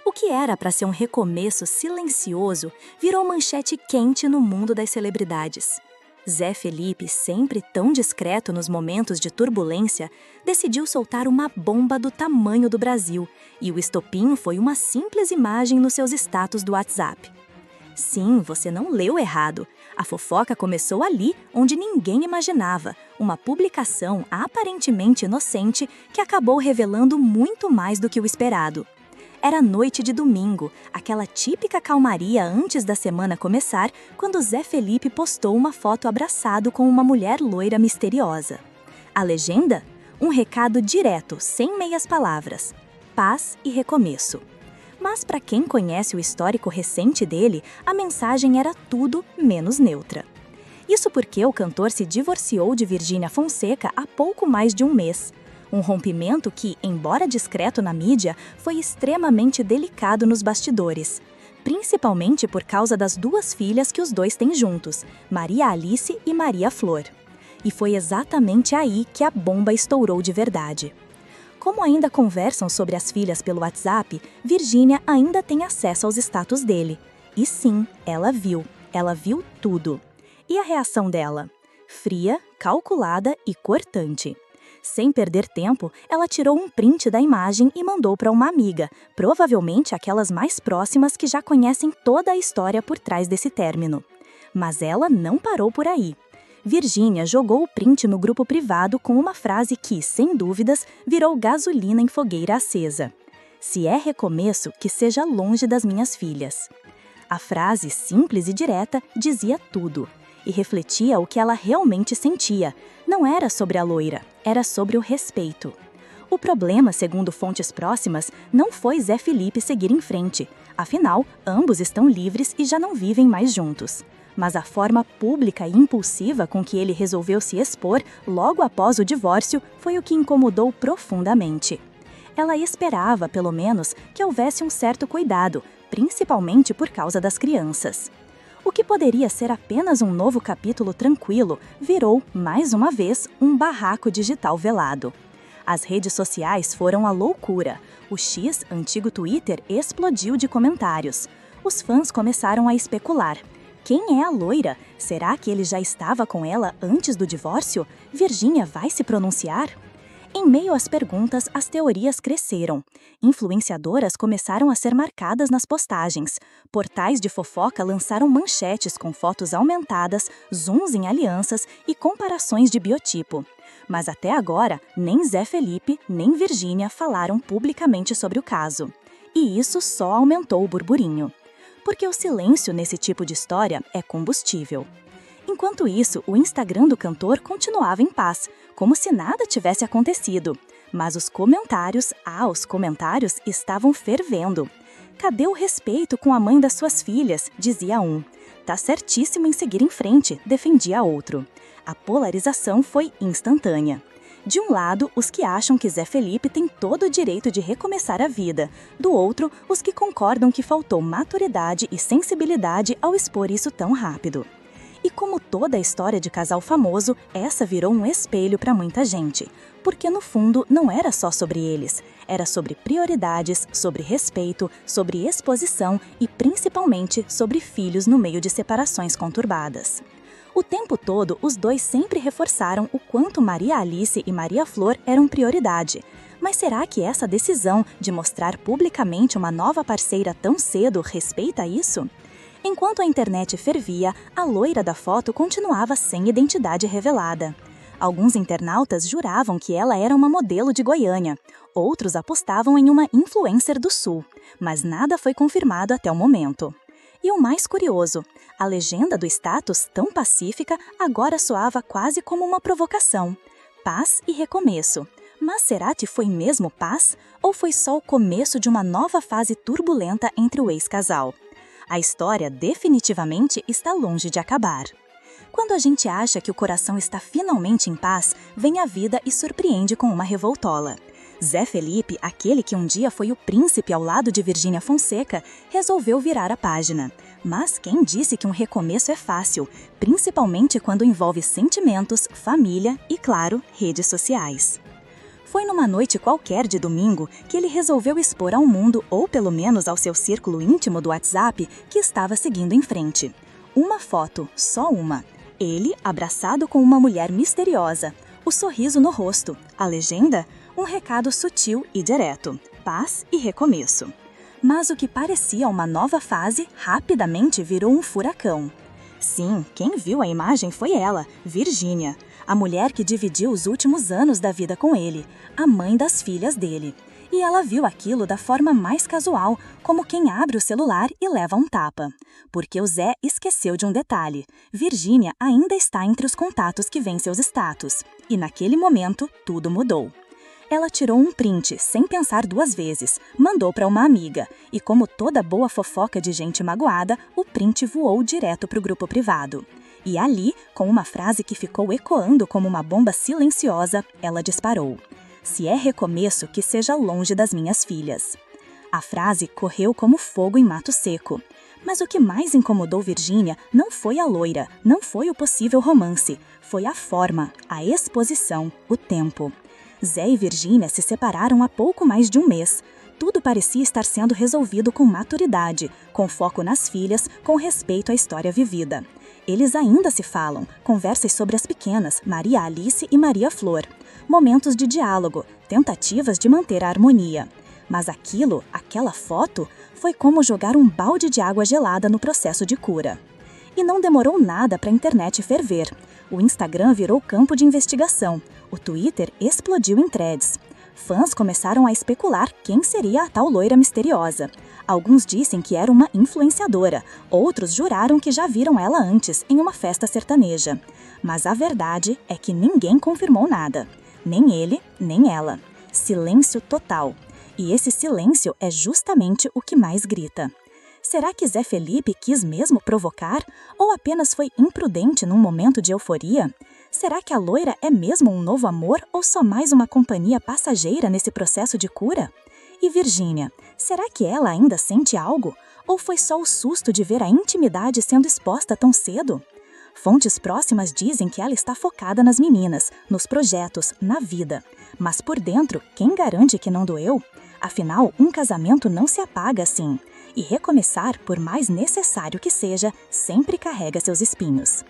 O que era para ser um recomeço silencioso virou manchete quente no mundo das celebridades. Zé Felipe, sempre tão discreto nos momentos de turbulência, decidiu soltar uma bomba do tamanho do Brasil, e o estopim foi uma simples imagem nos seus status do WhatsApp. Sim, você não leu errado. A fofoca começou ali onde ninguém imaginava, uma publicação aparentemente inocente que acabou revelando muito mais do que o esperado. Era noite de domingo, aquela típica calmaria antes da semana começar, quando Zé Felipe postou uma foto abraçado com uma mulher loira misteriosa. A legenda? Um recado direto, sem meias palavras. Paz e recomeço. Mas para quem conhece o histórico recente dele, a mensagem era tudo menos neutra. Isso porque o cantor se divorciou de Virgínia Fonseca há pouco mais de um mês. Um rompimento que, embora discreto na mídia, foi extremamente delicado nos bastidores. Principalmente por causa das duas filhas que os dois têm juntos, Maria Alice e Maria Flor. E foi exatamente aí que a bomba estourou de verdade. Como ainda conversam sobre as filhas pelo WhatsApp, Virgínia ainda tem acesso aos status dele. E sim, ela viu tudo. E a reação dela? Fria, calculada e cortante. Sem perder tempo, ela tirou um print da imagem e mandou para uma amiga, provavelmente aquelas mais próximas que já conhecem toda a história por trás desse término. Mas ela não parou por aí. Virgínia jogou o print no grupo privado com uma frase que, sem dúvidas, virou gasolina em fogueira acesa. Se é recomeço, que seja longe das minhas filhas. A frase, simples e direta, dizia tudo. E refletia o que ela realmente sentia. Não era sobre a loira, era sobre o respeito. O problema, segundo fontes próximas, não foi Zé Felipe seguir em frente. Afinal, ambos estão livres e já não vivem mais juntos. Mas a forma pública e impulsiva com que ele resolveu se expor logo após o divórcio foi o que incomodou profundamente. Ela esperava, pelo menos, que houvesse um certo cuidado, principalmente por causa das crianças. O que poderia ser apenas um novo capítulo tranquilo, virou, mais uma vez, um barraco digital velado. As redes sociais foram a loucura. O X, antigo Twitter, explodiu de comentários. Os fãs começaram a especular. Quem é a loira? Será que ele já estava com ela antes do divórcio? Virgínia vai se pronunciar? Em meio às perguntas, as teorias cresceram. Influenciadoras começaram a ser marcadas nas postagens. Portais de fofoca lançaram manchetes com fotos aumentadas, zooms em alianças e comparações de biotipo. Mas até agora, nem Zé Felipe nem Virgínia falaram publicamente sobre o caso. E isso só aumentou o burburinho. Porque o silêncio nesse tipo de história é combustível. Enquanto isso, o Instagram do cantor continuava em paz, como se nada tivesse acontecido. Mas os comentários estavam fervendo. Cadê o respeito com a mãe das suas filhas? Dizia um. Tá certíssimo em seguir em frente, defendia outro. A polarização foi instantânea. De um lado, os que acham que Zé Felipe tem todo o direito de recomeçar a vida. Do outro, os que concordam que faltou maturidade e sensibilidade ao expor isso tão rápido. E como toda a história de casal famoso, essa virou um espelho para muita gente. Porque no fundo não era só sobre eles. Era sobre prioridades, sobre respeito, sobre exposição e principalmente sobre filhos no meio de separações conturbadas. O tempo todo, os dois sempre reforçaram o quanto Maria Alice e Maria Flor eram prioridade. Mas será que essa decisão de mostrar publicamente uma nova parceira tão cedo respeita isso? Enquanto a internet fervia, a loira da foto continuava sem identidade revelada. Alguns internautas juravam que ela era uma modelo de Goiânia. Outros apostavam em uma influencer do Sul. Mas nada foi confirmado até o momento. E o mais curioso, a legenda do status, tão pacífica, agora soava quase como uma provocação. Paz e recomeço. Mas será que foi mesmo paz? Ou foi só o começo de uma nova fase turbulenta entre o ex-casal? A história definitivamente está longe de acabar. Quando a gente acha que o coração está finalmente em paz, vem a vida e surpreende com uma revoltola. Zé Felipe, aquele que um dia foi o príncipe ao lado de Virgínia Fonseca, resolveu virar a página. Mas quem disse que um recomeço é fácil, principalmente quando envolve sentimentos, família e, claro, redes sociais? Foi numa noite qualquer de domingo que ele resolveu expor ao mundo, ou pelo menos ao seu círculo íntimo do WhatsApp, que estava seguindo em frente. Uma foto, só uma. Ele abraçado com uma mulher misteriosa. O sorriso no rosto. A legenda? Um recado sutil e direto. Paz e recomeço. Mas o que parecia uma nova fase rapidamente virou um furacão. Sim, quem viu a imagem foi ela, Virgínia, a mulher que dividiu os últimos anos da vida com ele, a mãe das filhas dele. E ela viu aquilo da forma mais casual, como quem abre o celular e leva um tapa. Porque o Zé esqueceu de um detalhe. Virgínia ainda está entre os contatos que vêem seus status. E naquele momento, tudo mudou. Ela tirou um print, sem pensar duas vezes, mandou para uma amiga, e como toda boa fofoca de gente magoada, o print voou direto para o grupo privado. E ali, com uma frase que ficou ecoando como uma bomba silenciosa, ela disparou: "Se é recomeço, que seja longe das minhas filhas." A frase correu como fogo em mato seco. Mas o que mais incomodou Virgínia não foi a loira, não foi o possível romance, foi a forma, a exposição, o tempo. Zé e Virgínia se separaram há pouco mais de um mês. Tudo parecia estar sendo resolvido com maturidade, com foco nas filhas, com respeito à história vivida. Eles ainda se falam, conversas sobre as pequenas, Maria Alice e Maria Flor. Momentos de diálogo, tentativas de manter a harmonia. Mas aquela foto, foi como jogar um balde de água gelada no processo de cura. E não demorou nada para a internet ferver. O Instagram virou campo de investigação. O Twitter explodiu em threads. Fãs começaram a especular quem seria a tal loira misteriosa. Alguns dizem que era uma influenciadora, outros juraram que já viram ela antes, em uma festa sertaneja. Mas a verdade é que ninguém confirmou nada. Nem ele, nem ela. Silêncio total. E esse silêncio é justamente o que mais grita. Será que Zé Felipe quis mesmo provocar? Ou apenas foi imprudente num momento de euforia? Será que a loira é mesmo um novo amor ou só mais uma companhia passageira nesse processo de cura? E Virgínia, será que ela ainda sente algo? Ou foi só o susto de ver a intimidade sendo exposta tão cedo? Fontes próximas dizem que ela está focada nas meninas, nos projetos, na vida. Mas por dentro, quem garante que não doeu? Afinal, um casamento não se apaga assim. E recomeçar, por mais necessário que seja, sempre carrega seus espinhos.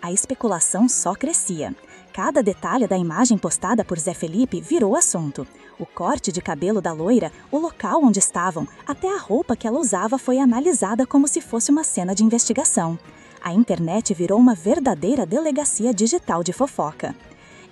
A especulação só crescia. Cada detalhe da imagem postada por Zé Felipe virou assunto. O corte de cabelo da loira, o local onde estavam, até a roupa que ela usava foi analisada como se fosse uma cena de investigação. A internet virou uma verdadeira delegacia digital de fofoca.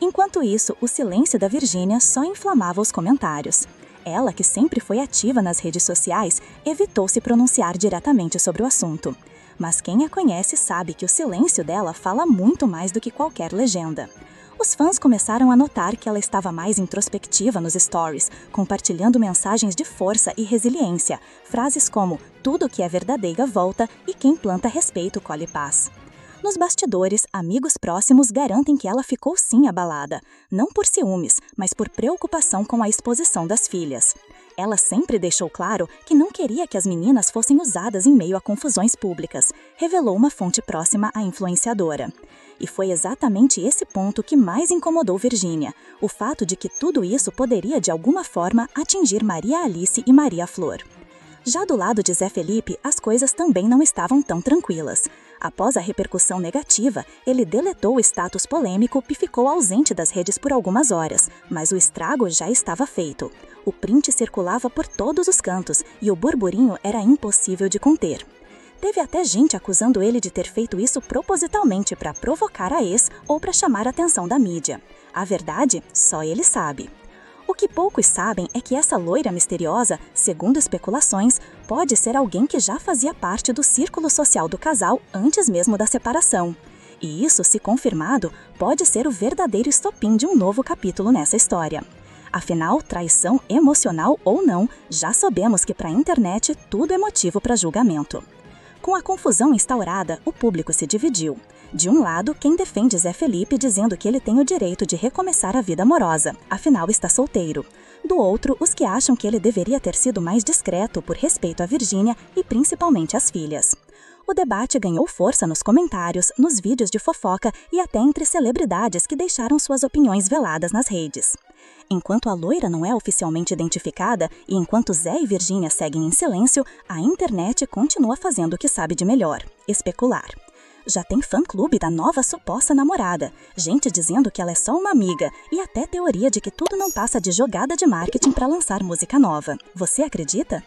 Enquanto isso, o silêncio da Virgínia só inflamava os comentários. Ela, que sempre foi ativa nas redes sociais, evitou se pronunciar diretamente sobre o assunto. Mas quem a conhece sabe que o silêncio dela fala muito mais do que qualquer legenda. Os fãs começaram a notar que ela estava mais introspectiva nos stories, compartilhando mensagens de força e resiliência, frases como "tudo que é verdadeira volta" e "quem planta respeito colhe paz". Nos bastidores, amigos próximos garantem que ela ficou sim abalada, não por ciúmes, mas por preocupação com a exposição das filhas. Ela sempre deixou claro que não queria que as meninas fossem usadas em meio a confusões públicas, revelou uma fonte próxima à influenciadora. E foi exatamente esse ponto que mais incomodou Virgínia, o fato de que tudo isso poderia de alguma forma atingir Maria Alice e Maria Flor. Já do lado de Zé Felipe, as coisas também não estavam tão tranquilas. Após a repercussão negativa, ele deletou o status polêmico e ficou ausente das redes por algumas horas, mas o estrago já estava feito. O print circulava por todos os cantos e o burburinho era impossível de conter. Teve até gente acusando ele de ter feito isso propositalmente para provocar a ex ou para chamar a atenção da mídia. A verdade, só ele sabe. O que poucos sabem é que essa loira misteriosa, segundo especulações, pode ser alguém que já fazia parte do círculo social do casal antes mesmo da separação. E isso, se confirmado, pode ser o verdadeiro estopim de um novo capítulo nessa história. Afinal, traição emocional ou não, já sabemos que para a internet tudo é motivo para julgamento. Com a confusão instaurada, o público se dividiu. De um lado, quem defende Zé Felipe dizendo que ele tem o direito de recomeçar a vida amorosa, afinal está solteiro. Do outro, os que acham que ele deveria ter sido mais discreto por respeito a Virgínia e principalmente às filhas. O debate ganhou força nos comentários, nos vídeos de fofoca e até entre celebridades que deixaram suas opiniões veladas nas redes. Enquanto a loira não é oficialmente identificada e enquanto Zé e Virgínia seguem em silêncio, a internet continua fazendo o que sabe de melhor: especular. Já tem fã-clube da nova suposta namorada, gente dizendo que ela é só uma amiga e até teoria de que tudo não passa de jogada de marketing para lançar música nova. Você acredita?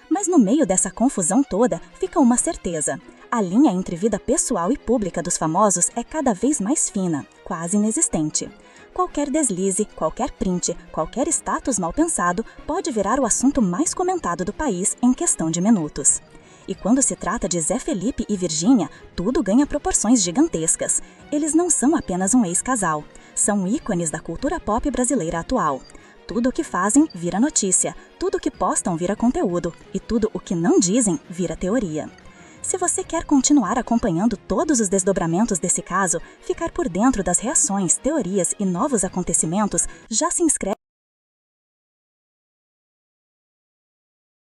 Mas no meio dessa confusão toda, fica uma certeza: a linha entre vida pessoal e pública dos famosos é cada vez mais fina, quase inexistente. Qualquer deslize, qualquer print, qualquer status mal pensado pode virar o assunto mais comentado do país em questão de minutos. E quando se trata de Zé Felipe e Virgínia, tudo ganha proporções gigantescas. Eles não são apenas um ex-casal, são ícones da cultura pop brasileira atual. Tudo o que fazem vira notícia, tudo o que postam vira conteúdo, e tudo o que não dizem vira teoria. Se você quer continuar acompanhando todos os desdobramentos desse caso, ficar por dentro das reações, teorias e novos acontecimentos, já se inscreve